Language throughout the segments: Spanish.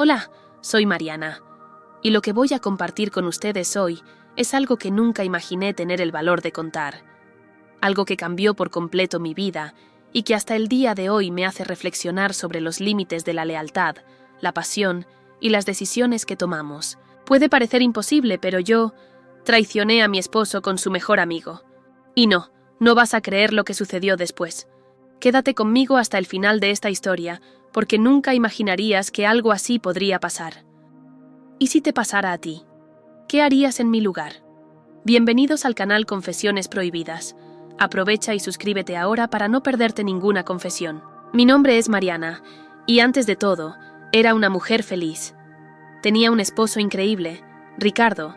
Hola, soy Mariana, y lo que voy a compartir con ustedes hoy es algo que nunca imaginé tener el valor de contar. Algo que cambió por completo mi vida y que hasta el día de hoy me hace reflexionar sobre los límites de la lealtad, la pasión y las decisiones que tomamos. Puede parecer imposible, pero yo traicioné a mi esposo con su mejor amigo. Y no vas a creer lo que sucedió después. Quédate conmigo hasta el final de esta historia, porque nunca imaginarías que algo así podría pasar. ¿Y si te pasara a ti? ¿Qué harías en mi lugar? Bienvenidos al canal Confesiones Prohibidas. Aprovecha y suscríbete ahora para no perderte ninguna confesión. Mi nombre es Mariana, y antes de todo, era una mujer feliz. Tenía un esposo increíble, Ricardo,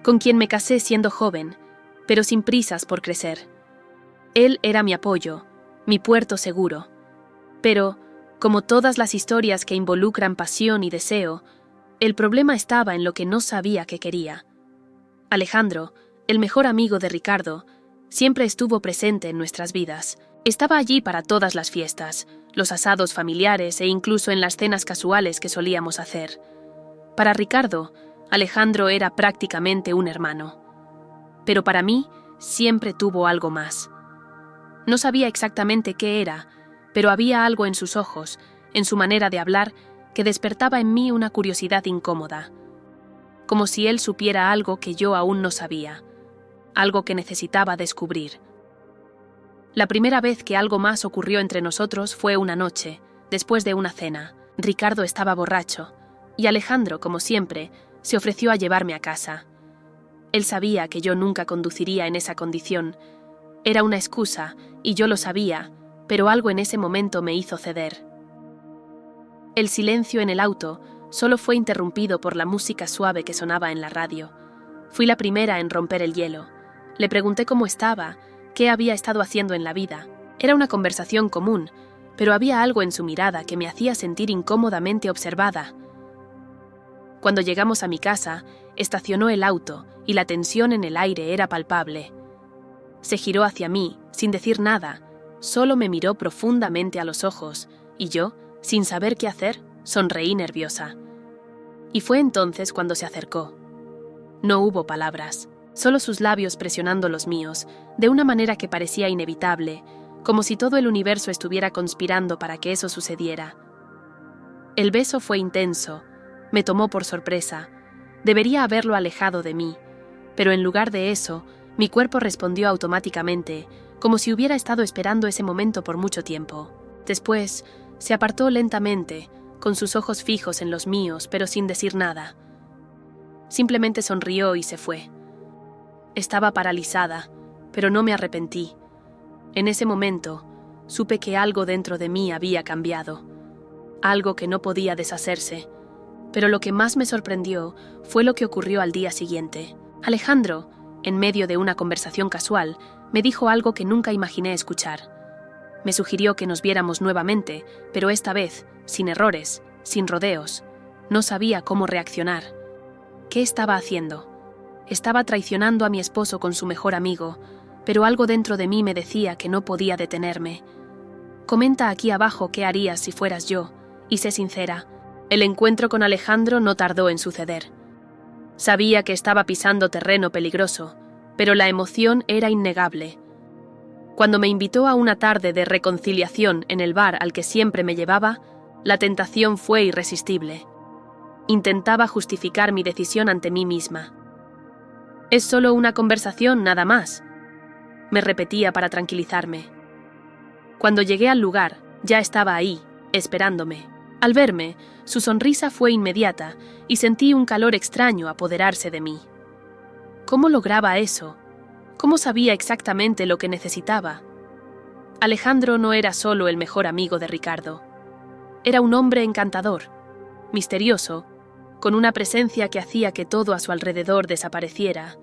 con quien me casé siendo joven, pero sin prisas por crecer. Él era mi apoyo, mi puerto seguro. Pero, como todas las historias que involucran pasión y deseo, el problema estaba en lo que no sabía que quería. Alejandro, el mejor amigo de Ricardo, siempre estuvo presente en nuestras vidas. Estaba allí para todas las fiestas, los asados familiares e incluso en las cenas casuales que solíamos hacer. Para Ricardo, Alejandro era prácticamente un hermano. Pero para mí, siempre tuvo algo más. No sabía exactamente qué era, pero había algo en sus ojos, en su manera de hablar, que despertaba en mí una curiosidad incómoda. Como si él supiera algo que yo aún no sabía, algo que necesitaba descubrir. La primera vez que algo más ocurrió entre nosotros fue una noche, después de una cena. Ricardo estaba borracho, y Alejandro, como siempre, se ofreció a llevarme a casa. Él sabía que yo nunca conduciría en esa condición. Era una excusa, y yo lo sabía, pero algo en ese momento me hizo ceder. El silencio en el auto solo fue interrumpido por la música suave que sonaba en la radio. Fui la primera en romper el hielo. Le pregunté cómo estaba, qué había estado haciendo en la vida. Era una conversación común, pero había algo en su mirada que me hacía sentir incómodamente observada. Cuando llegamos a mi casa, estacionó el auto y la tensión en el aire era palpable. Se giró hacia mí, sin decir nada, solo me miró profundamente a los ojos, y yo, sin saber qué hacer, sonreí nerviosa. Y fue entonces cuando se acercó. No hubo palabras, solo sus labios presionando los míos, de una manera que parecía inevitable, como si todo el universo estuviera conspirando para que eso sucediera. El beso fue intenso, me tomó por sorpresa. Debería haberlo alejado de mí, pero en lugar de eso, mi cuerpo respondió automáticamente, como si hubiera estado esperando ese momento por mucho tiempo. Después, se apartó lentamente, con sus ojos fijos en los míos, pero sin decir nada. Simplemente sonrió y se fue. Estaba paralizada, pero no me arrepentí. En ese momento, supe que algo dentro de mí había cambiado. Algo que no podía deshacerse. Pero lo que más me sorprendió fue lo que ocurrió al día siguiente. Alejandro, en medio de una conversación casual, me dijo algo que nunca imaginé escuchar. Me sugirió que nos viéramos nuevamente, pero esta vez, sin errores, sin rodeos. No sabía cómo reaccionar. ¿Qué estaba haciendo? Estaba traicionando a mi esposo con su mejor amigo, pero algo dentro de mí me decía que no podía detenerme. Comenta aquí abajo qué harías si fueras yo, y sé sincera. El encuentro con Alejandro no tardó en suceder. Sabía que estaba pisando terreno peligroso, pero la emoción era innegable. Cuando me invitó a una tarde de reconciliación en el bar al que siempre me llevaba, la tentación fue irresistible. Intentaba justificar mi decisión ante mí misma. «Es solo una conversación, nada más», me repetía para tranquilizarme. Cuando llegué al lugar, ya estaba ahí, esperándome. Al verme, su sonrisa fue inmediata y sentí un calor extraño apoderarse de mí. ¿Cómo lograba eso? ¿Cómo sabía exactamente lo que necesitaba? Alejandro no era solo el mejor amigo de Ricardo. Era un hombre encantador, misterioso, con una presencia que hacía que todo a su alrededor desapareciera.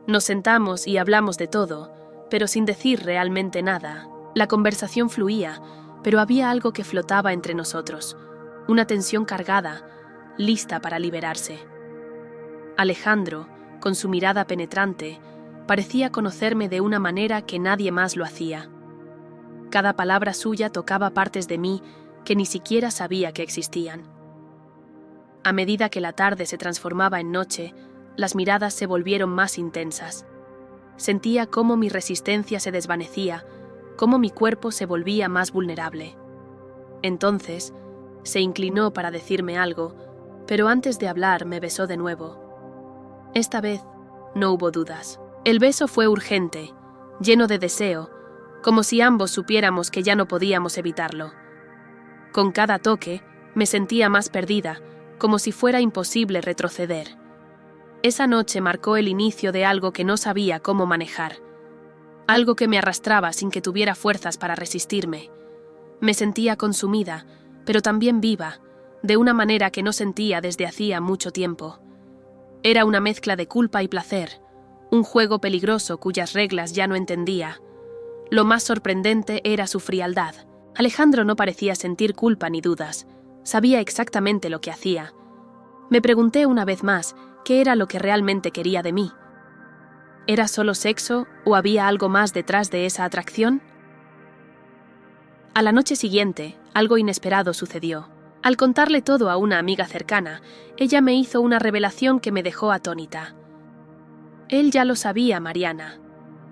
Nos sentamos y hablamos de todo, pero sin decir realmente nada. La conversación fluía, pero había algo que flotaba entre nosotros, una tensión cargada, lista para liberarse. Alejandro, con su mirada penetrante, parecía conocerme de una manera que nadie más lo hacía. Cada palabra suya tocaba partes de mí que ni siquiera sabía que existían. A medida que la tarde se transformaba en noche, las miradas se volvieron más intensas. Sentía cómo mi resistencia se desvanecía, cómo mi cuerpo se volvía más vulnerable. Entonces, se inclinó para decirme algo, pero antes de hablar me besó de nuevo. Esta vez, no hubo dudas. El beso fue urgente, lleno de deseo, como si ambos supiéramos que ya no podíamos evitarlo. Con cada toque, me sentía más perdida, como si fuera imposible retroceder. Esa noche marcó el inicio de algo que no sabía cómo manejar, algo que me arrastraba sin que tuviera fuerzas para resistirme. Me sentía consumida, pero también viva, de una manera que no sentía desde hacía mucho tiempo. Era una mezcla de culpa y placer, un juego peligroso cuyas reglas ya no entendía. Lo más sorprendente era su frialdad. Alejandro no parecía sentir culpa ni dudas. Sabía exactamente lo que hacía. Me pregunté una vez más qué era lo que realmente quería de mí. ¿Era solo sexo o había algo más detrás de esa atracción? A la noche siguiente, algo inesperado sucedió. Al contarle todo a una amiga cercana, ella me hizo una revelación que me dejó atónita. Él ya lo sabía, Mariana.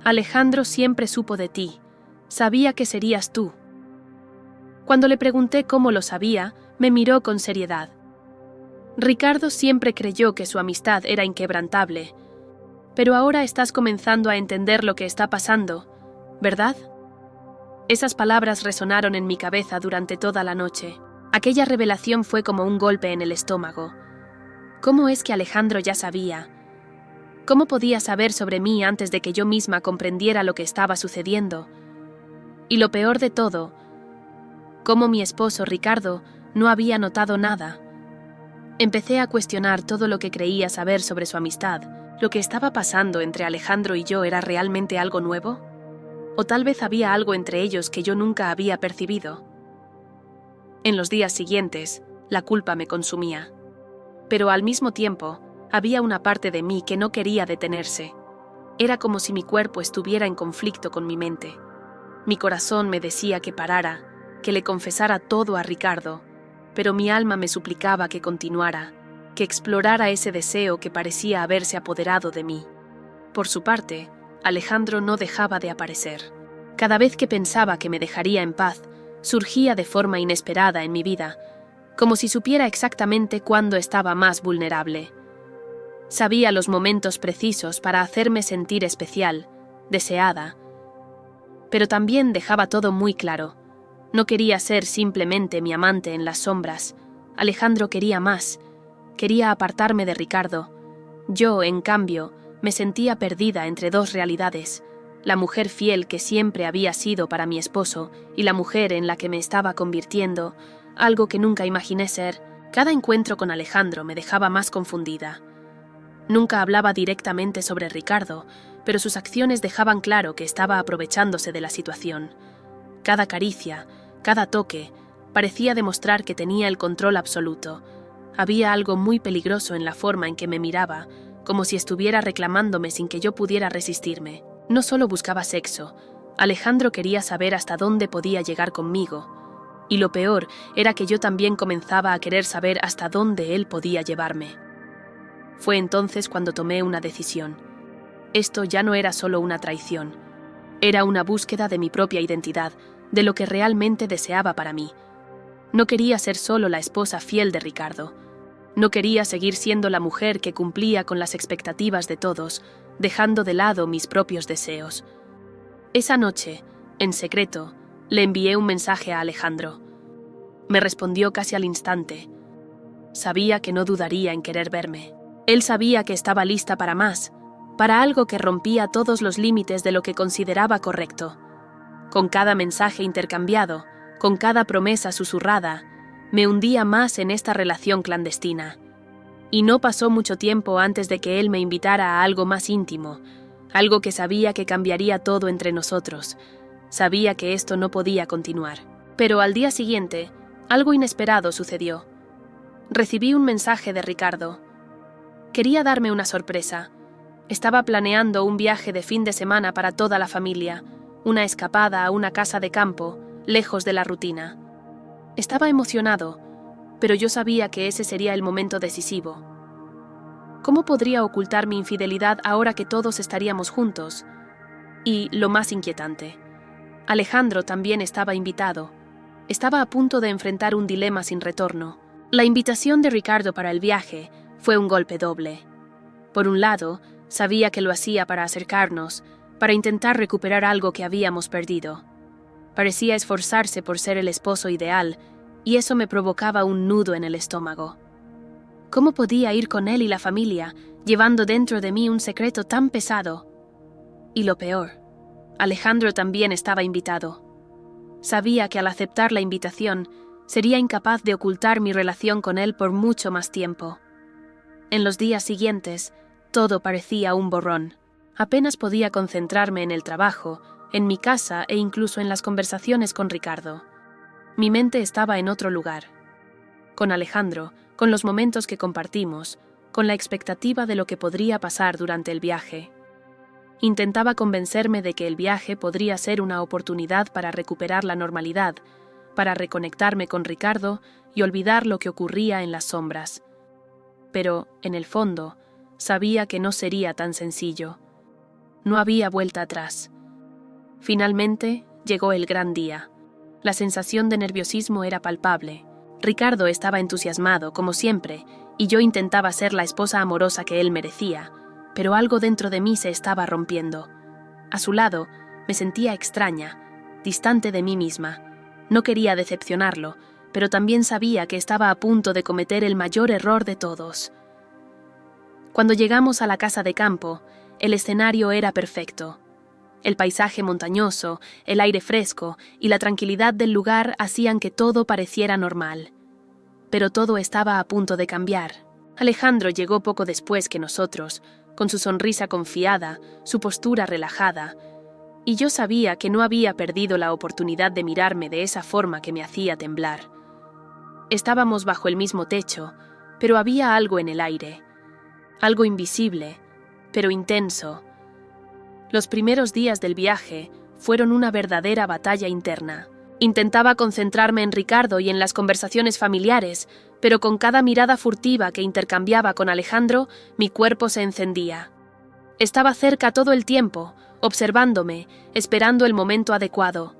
Alejandro siempre supo de ti. Sabía que serías tú. Cuando le pregunté cómo lo sabía, me miró con seriedad. Ricardo siempre creyó que su amistad era inquebrantable, pero ahora estás comenzando a entender lo que está pasando, ¿verdad? Esas palabras resonaron en mi cabeza durante toda la noche. Aquella revelación fue como un golpe en el estómago. ¿Cómo es que Alejandro ya sabía? ¿Cómo podía saber sobre mí antes de que yo misma comprendiera lo que estaba sucediendo? Y lo peor de todo, cómo mi esposo Ricardo no había notado nada. Empecé a cuestionar todo lo que creía saber sobre su amistad. ¿Lo que estaba pasando entre Alejandro y yo era realmente algo nuevo? ¿O tal vez había algo entre ellos que yo nunca había percibido? En los días siguientes, la culpa me consumía. Pero al mismo tiempo, había una parte de mí que no quería detenerse. Era como si mi cuerpo estuviera en conflicto con mi mente. Mi corazón me decía que parara, que le confesara todo a Ricardo, pero mi alma me suplicaba que continuara, que explorara ese deseo que parecía haberse apoderado de mí. Por su parte, Alejandro no dejaba de aparecer. Cada vez que pensaba que me dejaría en paz, surgía de forma inesperada en mi vida, como si supiera exactamente cuándo estaba más vulnerable. Sabía los momentos precisos para hacerme sentir especial, deseada, pero también dejaba todo muy claro. No quería ser simplemente mi amante en las sombras. Alejandro quería más. Quería apartarme de Ricardo. Yo, en cambio, me sentía perdida entre dos realidades: la mujer fiel que siempre había sido para mi esposo y la mujer en la que me estaba convirtiendo, algo que nunca imaginé ser. Cada encuentro con Alejandro me dejaba más confundida. Nunca hablaba directamente sobre Ricardo, pero sus acciones dejaban claro que estaba aprovechándose de la situación. Cada caricia, cada toque, parecía demostrar que tenía el control absoluto. Había algo muy peligroso en la forma en que me miraba, como si estuviera reclamándome sin que yo pudiera resistirme. No solo buscaba sexo, Alejandro quería saber hasta dónde podía llegar conmigo. Y lo peor era que yo también comenzaba a querer saber hasta dónde él podía llevarme. Fue entonces cuando tomé una decisión. Esto ya no era solo una traición. Era una búsqueda de mi propia identidad, de lo que realmente deseaba para mí. No quería ser solo la esposa fiel de Ricardo. No quería seguir siendo la mujer que cumplía con las expectativas de todos, dejando de lado mis propios deseos. Esa noche, en secreto, le envié un mensaje a Alejandro. Me respondió casi al instante. Sabía que no dudaría en querer verme. Él sabía que estaba lista para más, para algo que rompía todos los límites de lo que consideraba correcto. Con cada mensaje intercambiado, con cada promesa susurrada, me hundía más en esta relación clandestina. Y no pasó mucho tiempo antes de que él me invitara a algo más íntimo, algo que sabía que cambiaría todo entre nosotros. Sabía que esto no podía continuar. Pero al día siguiente, algo inesperado sucedió. Recibí un mensaje de Ricardo. Quería darme una sorpresa. Estaba planeando un viaje de fin de semana para toda la familia, una escapada a una casa de campo, lejos de la rutina. Estaba emocionado, pero yo sabía que ese sería el momento decisivo. ¿Cómo podría ocultar mi infidelidad ahora que todos estaríamos juntos? Y, lo más inquietante, Alejandro también estaba invitado. Estaba a punto de enfrentar un dilema sin retorno. La invitación de Ricardo para el viaje fue un golpe doble. Por un lado, sabía que lo hacía para acercarnos, para intentar recuperar algo que habíamos perdido. Parecía esforzarse por ser el esposo ideal, y eso me provocaba un nudo en el estómago. ¿Cómo podía ir con él y la familia, llevando dentro de mí un secreto tan pesado? Y lo peor, Alejandro también estaba invitado. Sabía que al aceptar la invitación, sería incapaz de ocultar mi relación con él por mucho más tiempo. En los días siguientes, todo parecía un borrón. Apenas podía concentrarme en el trabajo, en mi casa e incluso en las conversaciones con Ricardo. Mi mente estaba en otro lugar. Con Alejandro, con los momentos que compartimos, con la expectativa de lo que podría pasar durante el viaje. Intentaba convencerme de que el viaje podría ser una oportunidad para recuperar la normalidad, para reconectarme con Ricardo y olvidar lo que ocurría en las sombras. Pero, en el fondo, sabía que no sería tan sencillo. No había vuelta atrás. Finalmente, llegó el gran día. La sensación de nerviosismo era palpable. Ricardo estaba entusiasmado, como siempre, y yo intentaba ser la esposa amorosa que él merecía, pero algo dentro de mí se estaba rompiendo. A su lado, me sentía extraña, distante de mí misma. No quería decepcionarlo, pero también sabía que estaba a punto de cometer el mayor error de todos. Cuando llegamos a la casa de campo, el escenario era perfecto. El paisaje montañoso, el aire fresco y la tranquilidad del lugar hacían que todo pareciera normal. Pero todo estaba a punto de cambiar. Alejandro llegó poco después que nosotros, con su sonrisa confiada, su postura relajada, y yo sabía que no había perdido la oportunidad de mirarme de esa forma que me hacía temblar. Estábamos bajo el mismo techo, pero había algo en el aire, algo invisible, pero intenso. Los primeros días del viaje fueron una verdadera batalla interna. Intentaba concentrarme en Ricardo y en las conversaciones familiares, pero con cada mirada furtiva que intercambiaba con Alejandro, mi cuerpo se encendía. Estaba cerca todo el tiempo, observándome, esperando el momento adecuado.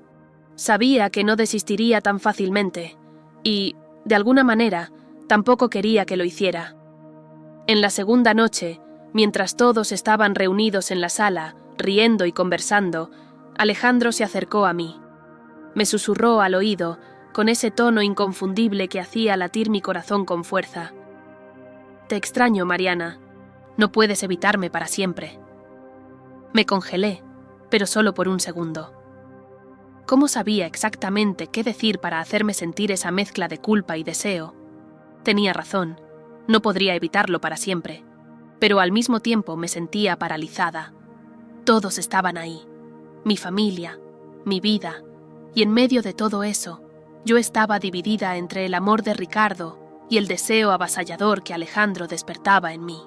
Sabía que no desistiría tan fácilmente, y, de alguna manera, tampoco quería que lo hiciera. En la segunda noche, mientras todos estaban reunidos en la sala, riendo y conversando, Alejandro se acercó a mí. Me susurró al oído, con ese tono inconfundible que hacía latir mi corazón con fuerza. «Te extraño, Mariana. No puedes evitarme para siempre». Me congelé, pero solo por un segundo. ¿Cómo sabía exactamente qué decir para hacerme sentir esa mezcla de culpa y deseo? Tenía razón, no podría evitarlo para siempre, pero al mismo tiempo me sentía paralizada. Todos estaban ahí, mi familia, mi vida, y en medio de todo eso, yo estaba dividida entre el amor de Ricardo y el deseo avasallador que Alejandro despertaba en mí.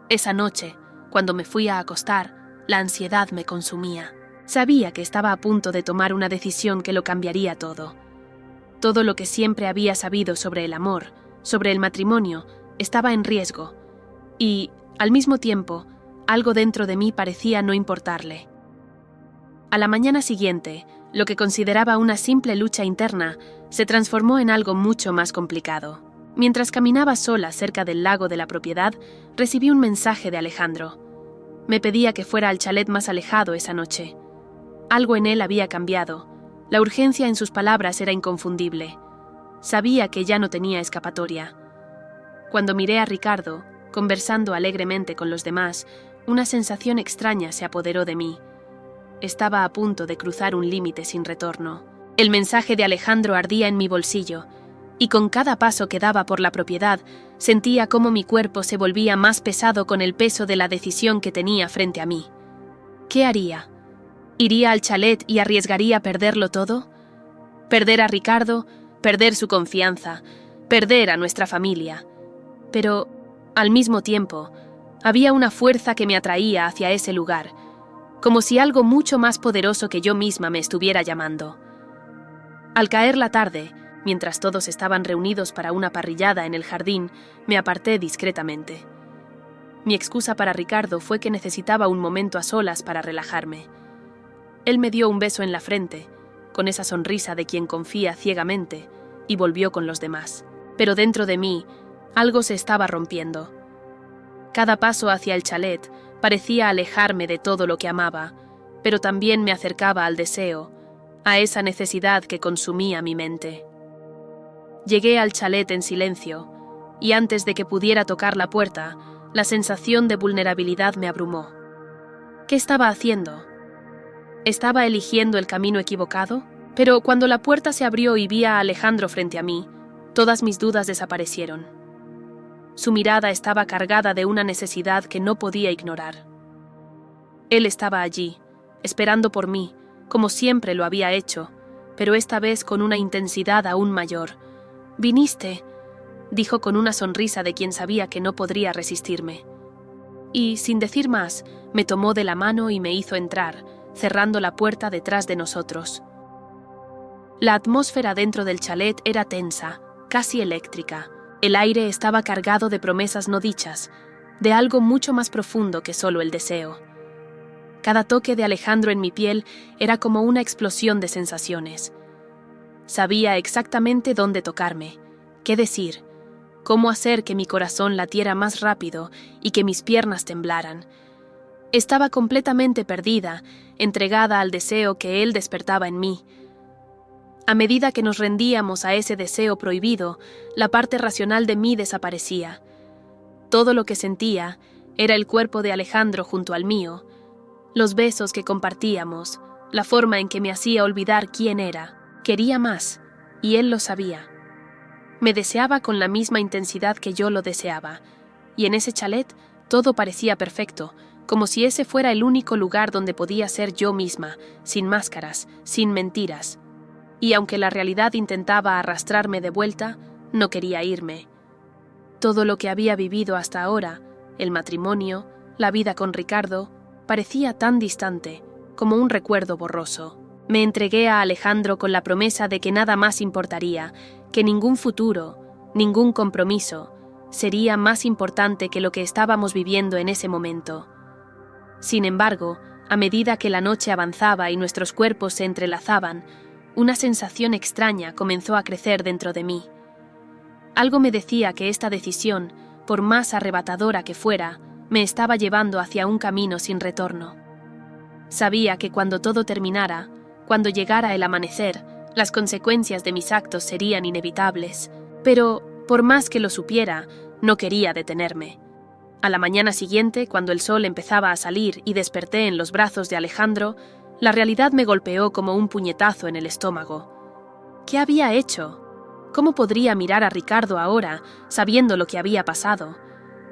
Esa noche, cuando me fui a acostar, la ansiedad me consumía. Sabía que estaba a punto de tomar una decisión que lo cambiaría todo. Todo lo que siempre había sabido sobre el amor, sobre el matrimonio, estaba en riesgo, y, al mismo tiempo, algo dentro de mí parecía no importarle. A la mañana siguiente, lo que consideraba una simple lucha interna se transformó en algo mucho más complicado. Mientras caminaba sola cerca del lago de la propiedad, recibí un mensaje de Alejandro. Me pedía que fuera al chalet más alejado esa noche. Algo en él había cambiado. La urgencia en sus palabras era inconfundible. Sabía que ya no tenía escapatoria. Cuando miré a Ricardo, conversando alegremente con los demás, una sensación extraña se apoderó de mí. Estaba a punto de cruzar un límite sin retorno. El mensaje de Alejandro ardía en mi bolsillo, y con cada paso que daba por la propiedad, sentía cómo mi cuerpo se volvía más pesado con el peso de la decisión que tenía frente a mí. ¿Qué haría? ¿Iría al chalet y arriesgaría perderlo todo? Perder a Ricardo, perder su confianza, perder a nuestra familia. Pero, al mismo tiempo, había una fuerza que me atraía hacia ese lugar, como si algo mucho más poderoso que yo misma me estuviera llamando. Al caer la tarde, Mientras todos estaban reunidos para una parrillada en el jardín, me aparté discretamente. Mi excusa para Ricardo fue que necesitaba un momento a solas para relajarme. Él me dio un beso en la frente, con esa sonrisa de quien confía ciegamente, y volvió con los demás. Pero dentro de mí, algo se estaba rompiendo. Cada paso hacia el chalet parecía alejarme de todo lo que amaba, pero también me acercaba al deseo, a esa necesidad que consumía mi mente. Llegué al chalet en silencio, y antes de que pudiera tocar la puerta, la sensación de vulnerabilidad me abrumó. ¿Qué estaba haciendo? ¿Estaba eligiendo el camino equivocado? Pero cuando la puerta se abrió y vi a Alejandro frente a mí, todas mis dudas desaparecieron. Su mirada estaba cargada de una necesidad que no podía ignorar. Él estaba allí, esperando por mí, como siempre lo había hecho, pero esta vez con una intensidad aún mayor. «Viniste», dijo con una sonrisa de quien sabía que no podría resistirme. Y, sin decir más, me tomó de la mano y me hizo entrar, cerrando la puerta detrás de nosotros. La atmósfera dentro del chalet era tensa, casi eléctrica. El aire estaba cargado de promesas no dichas, de algo mucho más profundo que solo el deseo. Cada toque de Alejandro en mi piel era como una explosión de sensaciones. Sabía exactamente dónde tocarme, qué decir, cómo hacer que mi corazón latiera más rápido y que mis piernas temblaran. Estaba completamente perdida, entregada al deseo que él despertaba en mí. A medida que nos rendíamos a ese deseo prohibido, la parte racional de mí desaparecía. Todo lo que sentía era el cuerpo de Alejandro junto al mío, los besos que compartíamos, la forma en que me hacía olvidar quién era. Quería más, y él lo sabía. Me deseaba con la misma intensidad que yo lo deseaba, y en ese chalet todo parecía perfecto, como si ese fuera el único lugar donde podía ser yo misma, sin máscaras, sin mentiras. Y aunque la realidad intentaba arrastrarme de vuelta, no quería irme. Todo lo que había vivido hasta ahora, el matrimonio, la vida con Ricardo, parecía tan distante, como un recuerdo borroso. Me entregué a Alejandro con la promesa de que nada más importaría, que ningún futuro, ningún compromiso, sería más importante que lo que estábamos viviendo en ese momento. Sin embargo, a medida que la noche avanzaba y nuestros cuerpos se entrelazaban, una sensación extraña comenzó a crecer dentro de mí. Algo me decía que esta decisión, por más arrebatadora que fuera, me estaba llevando hacia un camino sin retorno. Sabía que cuando todo terminara, cuando llegara el amanecer, las consecuencias de mis actos serían inevitables, pero, por más que lo supiera, no quería detenerme. A la mañana siguiente, cuando el sol empezaba a salir y desperté en los brazos de Alejandro, la realidad me golpeó como un puñetazo en el estómago. ¿Qué había hecho? ¿Cómo podría mirar a Ricardo ahora, sabiendo lo que había pasado?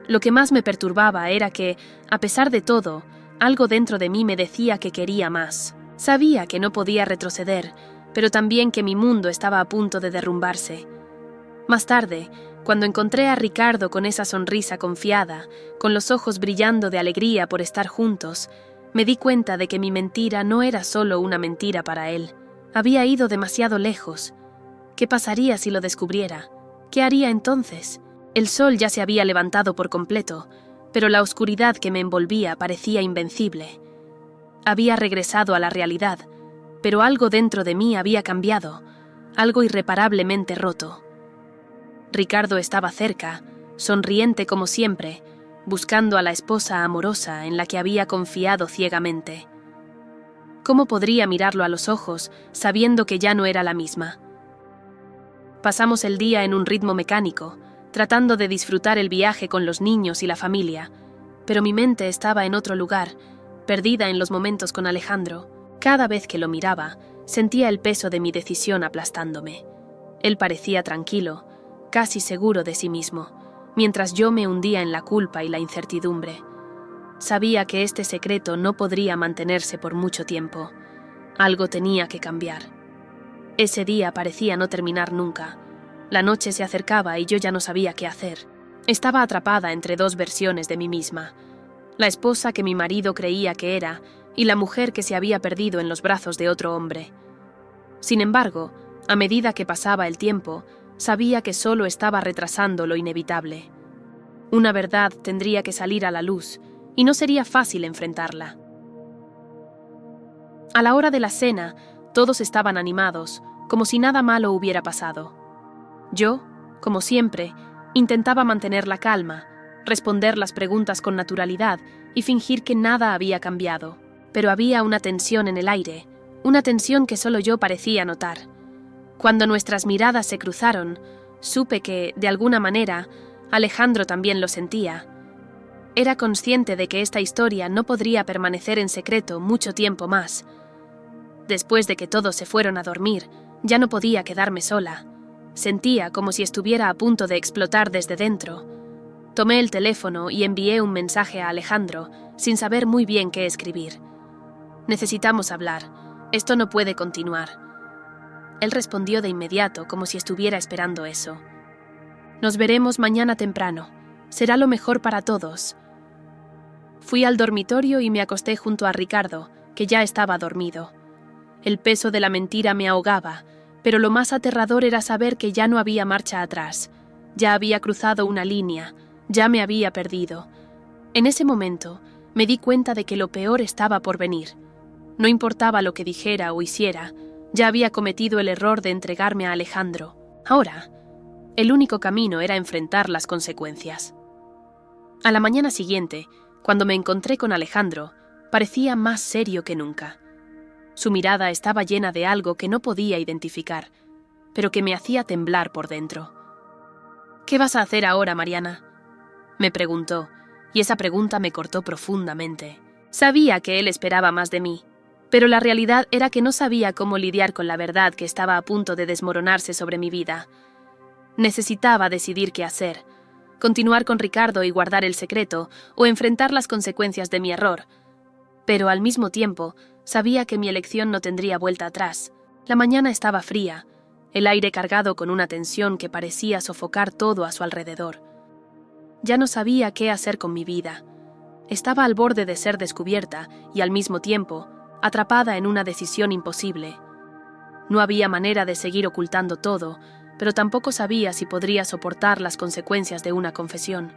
Lo que más me perturbaba era que, a pesar de todo, algo dentro de mí me decía que quería más. Sabía que no podía retroceder, pero también que mi mundo estaba a punto de derrumbarse. Más tarde, cuando encontré a Ricardo con esa sonrisa confiada, con los ojos brillando de alegría por estar juntos, me di cuenta de que mi mentira no era solo una mentira para él. Había ido demasiado lejos. ¿Qué pasaría si lo descubriera? ¿Qué haría entonces? El sol ya se había levantado por completo, pero la oscuridad que me envolvía parecía invencible. Había regresado a la realidad, pero algo dentro de mí había cambiado, algo irreparablemente roto. Ricardo estaba cerca, sonriente como siempre, buscando a la esposa amorosa en la que había confiado ciegamente. ¿Cómo podría mirarlo a los ojos, sabiendo que ya no era la misma? Pasamos el día en un ritmo mecánico, tratando de disfrutar el viaje con los niños y la familia, pero mi mente estaba en otro lugar, perdida en los momentos con Alejandro. Cada vez que lo miraba, sentía el peso de mi decisión aplastándome. Él parecía tranquilo, casi seguro de sí mismo, mientras yo me hundía en la culpa y la incertidumbre. Sabía que este secreto no podría mantenerse por mucho tiempo. Algo tenía que cambiar. Ese día parecía no terminar nunca. La noche se acercaba y yo ya no sabía qué hacer. Estaba atrapada entre dos versiones de mí misma: la esposa que mi marido creía que era y la mujer que se había perdido en los brazos de otro hombre. Sin embargo, A medida que pasaba el tiempo, sabía que solo estaba retrasando lo inevitable. Una verdad tendría que salir a la luz, y no sería fácil enfrentarla. A la hora de la cena, todos estaban animados, como si nada malo hubiera pasado. Yo, como siempre, intentaba mantener la calma, responder las preguntas con naturalidad y fingir que nada había cambiado. Pero había una tensión en el aire, una tensión que solo yo parecía notar. Cuando nuestras miradas se cruzaron, supe que, de alguna manera, Alejandro también lo sentía. Era consciente de que esta historia no podría permanecer en secreto mucho tiempo más. Después de que todos se fueron a dormir, ya no podía quedarme sola. Sentía como si estuviera a punto de explotar desde dentro. Tomé el teléfono y envié un mensaje a Alejandro, sin saber muy bien qué escribir. «Necesitamos hablar. Esto no puede continuar». Él respondió de inmediato, como si estuviera esperando eso. «Nos veremos mañana temprano. Será lo mejor para todos». Fui al dormitorio y me acosté junto a Ricardo, que ya estaba dormido. El peso de la mentira me ahogaba, pero lo más aterrador era saber que ya no había marcha atrás. Ya había cruzado una línea, ya me había perdido. En ese momento, me di cuenta de que lo peor estaba por venir. No importaba lo que dijera o hiciera, ya había cometido el error de entregarme a Alejandro. Ahora, el único camino era enfrentar las consecuencias. A la mañana siguiente, cuando me encontré con Alejandro, parecía más serio que nunca. Su mirada estaba llena de algo que no podía identificar, pero que me hacía temblar por dentro. «¿Qué vas a hacer ahora, Mariana?», me preguntó, y esa pregunta me cortó profundamente. Sabía que él esperaba más de mí, pero la realidad era que no sabía cómo lidiar con la verdad que estaba a punto de desmoronarse sobre mi vida. Necesitaba decidir qué hacer: continuar con Ricardo y guardar el secreto, o enfrentar las consecuencias de mi error. Pero al mismo tiempo, sabía que mi elección no tendría vuelta atrás. La mañana estaba fría, el aire cargado con una tensión que parecía sofocar todo a su alrededor. Ya no sabía qué hacer con mi vida. Estaba al borde de ser descubierta y al mismo tiempo atrapada en una decisión imposible. No había manera de seguir ocultando todo, pero tampoco sabía si podría soportar las consecuencias de una confesión.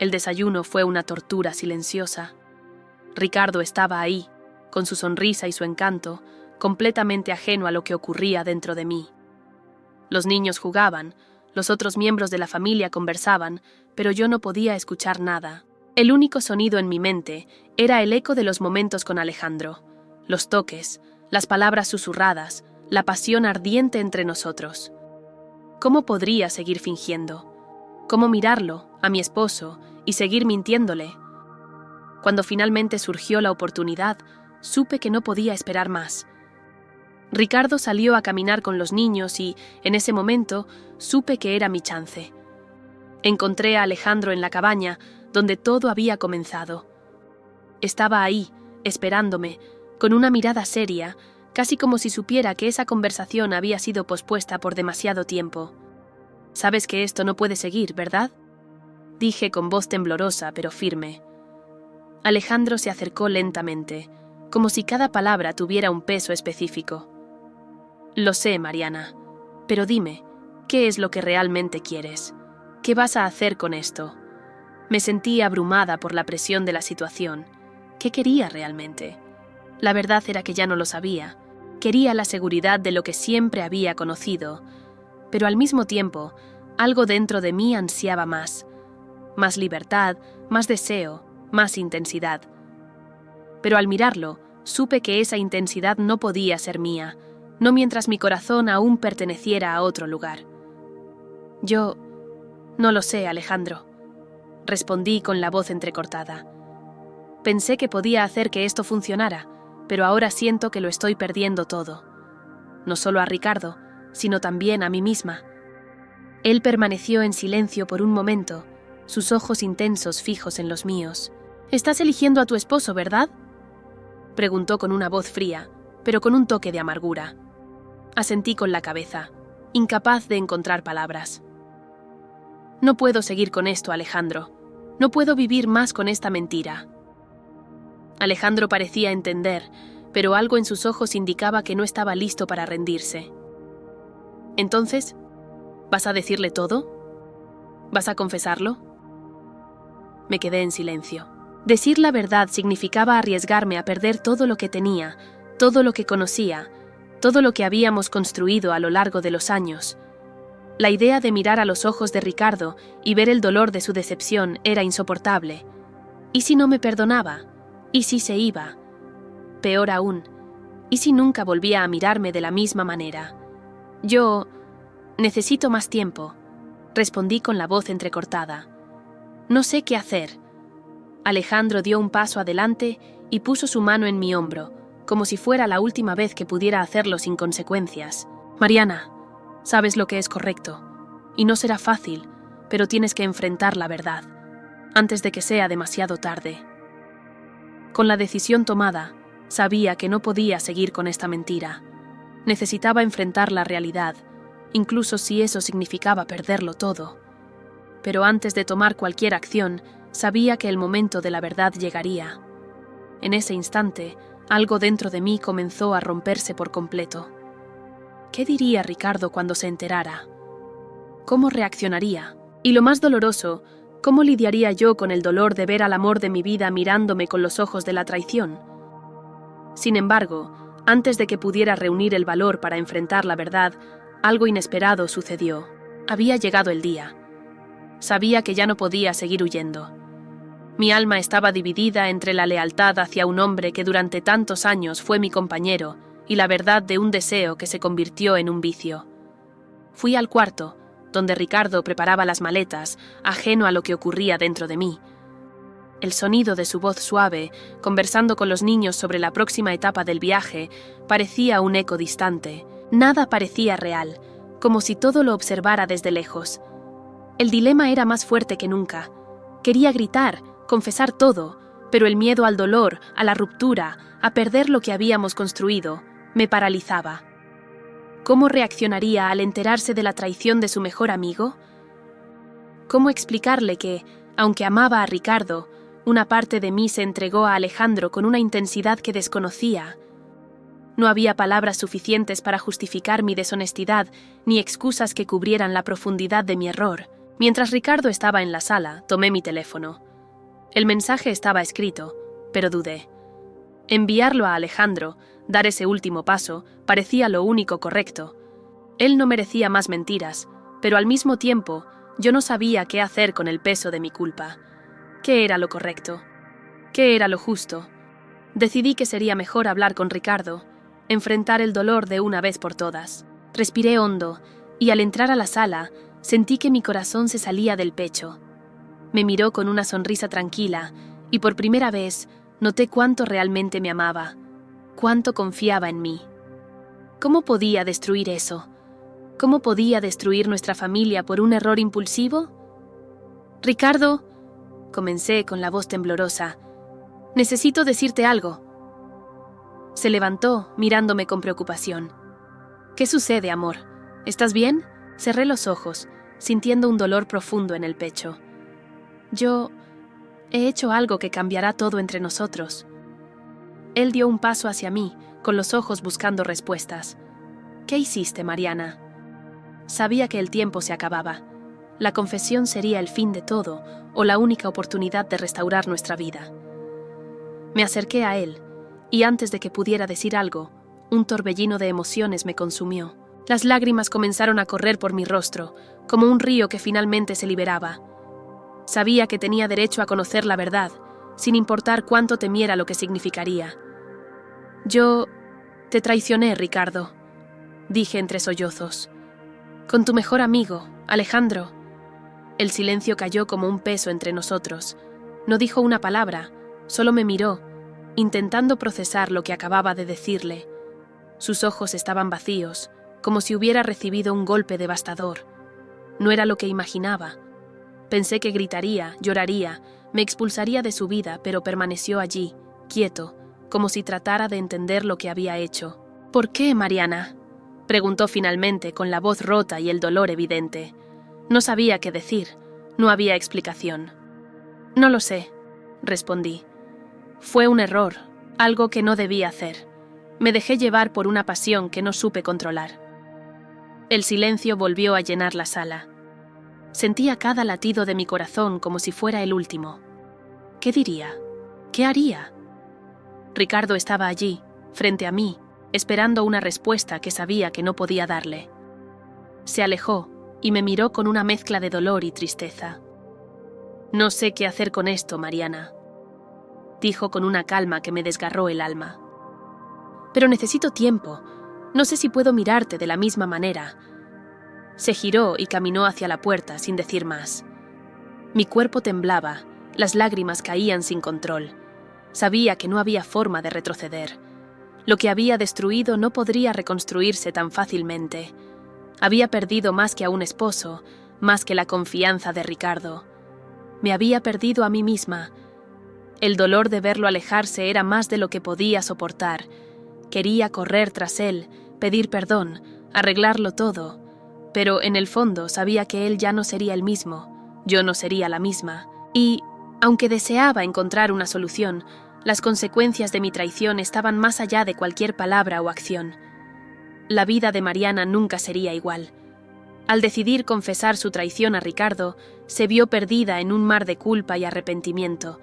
El desayuno fue una tortura silenciosa. Ricardo estaba ahí, con su sonrisa y su encanto, completamente ajeno a lo que ocurría dentro de mí. Los niños jugaban, los otros miembros de la familia conversaban, pero yo no podía escuchar nada. El único sonido en mi mente era el eco de los momentos con Alejandro, los toques, las palabras susurradas, la pasión ardiente entre nosotros. ¿Cómo podría seguir fingiendo? ¿Cómo mirarlo, a mi esposo, y seguir mintiéndole? Cuando finalmente surgió la oportunidad, supe que no podía esperar más. Ricardo salió a caminar con los niños y, en ese momento, supe que era mi chance. Encontré a Alejandro en la cabaña, donde todo había comenzado. Estaba ahí, esperándome, con una mirada seria, casi como si supiera que esa conversación había sido pospuesta por demasiado tiempo. «Sabes que esto no puede seguir, ¿verdad?», dije con voz temblorosa pero firme. Alejandro se acercó lentamente, como si cada palabra tuviera un peso específico. «Lo sé, Mariana, pero dime, ¿qué es lo que realmente quieres? ¿Qué vas a hacer con esto?». Me sentí abrumada por la presión de la situación. ¿Qué quería realmente? La verdad era que ya no lo sabía. Quería la seguridad de lo que siempre había conocido, pero al mismo tiempo, algo dentro de mí ansiaba más. Más libertad, más deseo, más intensidad. Pero al mirarlo, supe que esa intensidad no podía ser mía, no mientras mi corazón aún perteneciera a otro lugar. «Yo no lo sé, Alejandro», respondí con la voz entrecortada. Pensé que podía hacer que esto funcionara, pero ahora siento que lo estoy perdiendo todo. No solo a Ricardo, sino también a mí misma. Él permaneció en silencio por un momento, sus ojos intensos fijos en los míos. «Estás eligiendo a tu esposo, ¿verdad?», preguntó con una voz fría, pero con un toque de amargura. Asentí con la cabeza, incapaz de encontrar palabras. «No puedo seguir con esto, Alejandro. No puedo vivir más con esta mentira». Alejandro parecía entender, pero algo en sus ojos indicaba que no estaba listo para rendirse. Entonces, ¿vas a decirle todo? ¿Vas a confesarlo? Me quedé en silencio. Decir la verdad significaba arriesgarme a perder todo lo que tenía, todo lo que conocía, todo lo que habíamos construido a lo largo de los años. La idea de mirar a los ojos de Ricardo y ver el dolor de su decepción era insoportable. ¿Y si no me perdonaba? ¿Y si se iba? Peor aún, ¿y si nunca volvía a mirarme de la misma manera? Yo necesito más tiempo, respondí con la voz entrecortada. No sé qué hacer. Alejandro dio un paso adelante y puso su mano en mi hombro, como si fuera la última vez que pudiera hacerlo sin consecuencias. Mariana, sabes lo que es correcto, y no será fácil, pero tienes que enfrentar la verdad, antes de que sea demasiado tarde. Con la decisión tomada, sabía que no podía seguir con esta mentira. Necesitaba enfrentar la realidad, incluso si eso significaba perderlo todo. Pero antes de tomar cualquier acción, sabía que el momento de la verdad llegaría. En ese instante, algo dentro de mí comenzó a romperse por completo. ¿Qué diría Ricardo cuando se enterara? ¿Cómo reaccionaría? Y lo más doloroso, ¿cómo lidiaría yo con el dolor de ver al amor de mi vida mirándome con los ojos de la traición? Sin embargo, antes de que pudiera reunir el valor para enfrentar la verdad, algo inesperado sucedió. Había llegado el día. Sabía que ya no podía seguir huyendo. Mi alma estaba dividida entre la lealtad hacia un hombre que durante tantos años fue mi compañero y la verdad de un deseo que se convirtió en un vicio. Fui al cuarto, donde Ricardo preparaba las maletas, ajeno a lo que ocurría dentro de mí. El sonido de su voz suave, conversando con los niños sobre la próxima etapa del viaje, parecía un eco distante. Nada parecía real, como si todo lo observara desde lejos. El dilema era más fuerte que nunca. Quería gritar, confesar todo, pero el miedo al dolor, a la ruptura, a perder lo que habíamos construido, me paralizaba. ¿Cómo reaccionaría al enterarse de la traición de su mejor amigo? ¿Cómo explicarle que, aunque amaba a Ricardo, una parte de mí se entregó a Alejandro con una intensidad que desconocía? No había palabras suficientes para justificar mi deshonestidad, ni excusas que cubrieran la profundidad de mi error. Mientras Ricardo estaba en la sala, tomé mi teléfono. El mensaje estaba escrito, pero dudé. Enviarlo a Alejandro, dar ese último paso, parecía lo único correcto. Él no merecía más mentiras, pero al mismo tiempo, yo no sabía qué hacer con el peso de mi culpa. ¿Qué era lo correcto? ¿Qué era lo justo? Decidí que sería mejor hablar con Ricardo, enfrentar el dolor de una vez por todas. Respiré hondo, y al entrar a la sala, sentí que mi corazón se salía del pecho. Me miró con una sonrisa tranquila, y por primera vez noté cuánto realmente me amaba, cuánto confiaba en mí. ¿Cómo podía destruir eso? ¿Cómo podía destruir nuestra familia por un error impulsivo? Ricardo, comencé con la voz temblorosa, necesito decirte algo. Se levantó, mirándome con preocupación. ¿Qué sucede, amor? ¿Estás bien? Cerré los ojos, sintiendo un dolor profundo en el pecho. Yo he hecho algo que cambiará todo entre nosotros. Él dio un paso hacia mí, con los ojos buscando respuestas. ¿Qué hiciste, Mariana? Sabía que el tiempo se acababa. La confesión sería el fin de todo, o la única oportunidad de restaurar nuestra vida. Me acerqué a él, y antes de que pudiera decir algo, un torbellino de emociones me consumió. Las lágrimas comenzaron a correr por mi rostro, como un río que finalmente se liberaba. Sabía que tenía derecho a conocer la verdad, sin importar cuánto temiera lo que significaría. Yo te traicioné, Ricardo, dije entre sollozos. Con tu mejor amigo, Alejandro. El silencio cayó como un peso entre nosotros. No dijo una palabra, solo me miró, intentando procesar lo que acababa de decirle. Sus ojos estaban vacíos, como si hubiera recibido un golpe devastador. No era lo que imaginaba. Pensé que gritaría, lloraría, me expulsaría de su vida, pero permaneció allí, quieto, como si tratara de entender lo que había hecho. ¿Por qué, Mariana?, preguntó finalmente, con la voz rota y el dolor evidente. No sabía qué decir, no había explicación. No lo sé, respondí. Fue un error, algo que no debía hacer. Me dejé llevar por una pasión que no supe controlar. El silencio volvió a llenar la sala. Sentía cada latido de mi corazón como si fuera el último. ¿Qué diría? ¿Qué haría? Ricardo estaba allí, frente a mí, esperando una respuesta que sabía que no podía darle. Se alejó y me miró con una mezcla de dolor y tristeza. «No sé qué hacer con esto, Mariana», dijo con una calma que me desgarró el alma. «Pero necesito tiempo. No sé si puedo mirarte de la misma manera». Se giró y caminó hacia la puerta sin decir más. Mi cuerpo temblaba, las lágrimas caían sin control. Sabía que no había forma de retroceder. Lo que había destruido no podría reconstruirse tan fácilmente. Había perdido más que a un esposo, más que la confianza de Ricardo. Me había perdido a mí misma. El dolor de verlo alejarse era más de lo que podía soportar. Quería correr tras él, pedir perdón, arreglarlo todo. Pero en el fondo sabía que él ya no sería el mismo, yo no sería la misma. Y, aunque deseaba encontrar una solución, las consecuencias de mi traición estaban más allá de cualquier palabra o acción. La vida de Mariana nunca sería igual. Al decidir confesar su traición a Ricardo, se vio perdida en un mar de culpa y arrepentimiento.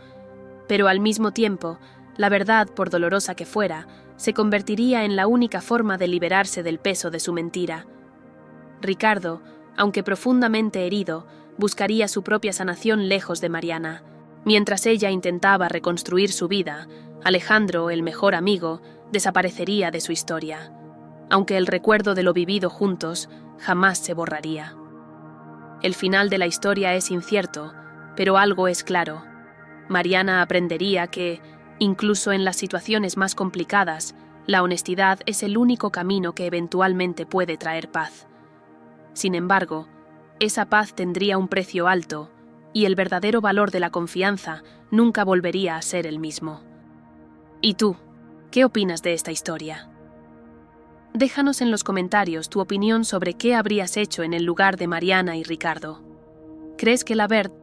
Pero al mismo tiempo, la verdad, por dolorosa que fuera, se convertiría en la única forma de liberarse del peso de su mentira. Ricardo, aunque profundamente herido, buscaría su propia sanación lejos de Mariana. Mientras ella intentaba reconstruir su vida, Alejandro, el mejor amigo, desaparecería de su historia. Aunque el recuerdo de lo vivido juntos jamás se borraría. El final de la historia es incierto, pero algo es claro. Mariana aprendería que, incluso en las situaciones más complicadas, la honestidad es el único camino que eventualmente puede traer paz. Sin embargo, esa paz tendría un precio alto, y el verdadero valor de la confianza nunca volvería a ser el mismo. ¿Y tú? ¿Qué opinas de esta historia? Déjanos en los comentarios tu opinión sobre qué habrías hecho en el lugar de Mariana y Ricardo. ¿Crees que la verdad